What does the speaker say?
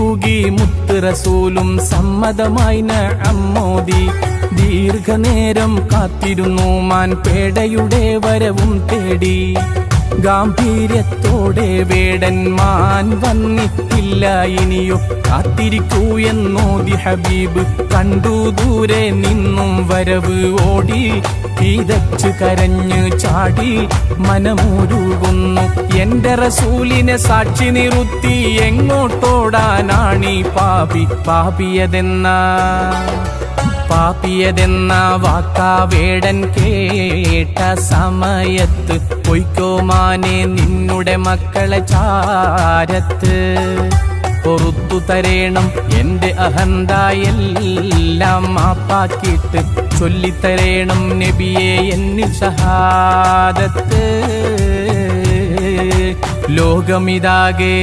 തൂകി മുത്ത് റസൂലും സമ്മതമായി നഅമ്മോദി. ദീർഘനേരം കാത്തിരുന്നു മാൻ പേടയുടെ വരവും തേടി. ഗാംഭീര്യത്തോടെ വേടൻ മാൻ വന്നിട്ടില്ല ഇനിയോ കാത്തിരിക്കൂ എന്നോതി ഹബീബ്. കണ്ടു ദൂരെ നിന്നും വരവ് ഓടി പീതച്ചു കരഞ്ഞു ചാടി മനമുരുകുന്നു. എന്റെ റസൂലിനെ സാക്ഷി നിർത്തി എങ്ങോട്ടോടാനാണീ പാപി. പാപിയതെന്ന വാക്കാ വേടൻ കേട്ട സമയത്ത് പൊയ്ക്കോ മാനെ നിന്നുടെ മക്കളെ ചാരത്ത്. പൊറുത്തു തരേണം എന്റെ അഹന്തയെല്ലാം മാപ്പാക്കിയിട്ട് ചൊല്ലിത്തരേണം നബിയെ എന്നിൽ ഷഹാദത്ത്. ലോകമിതാകെ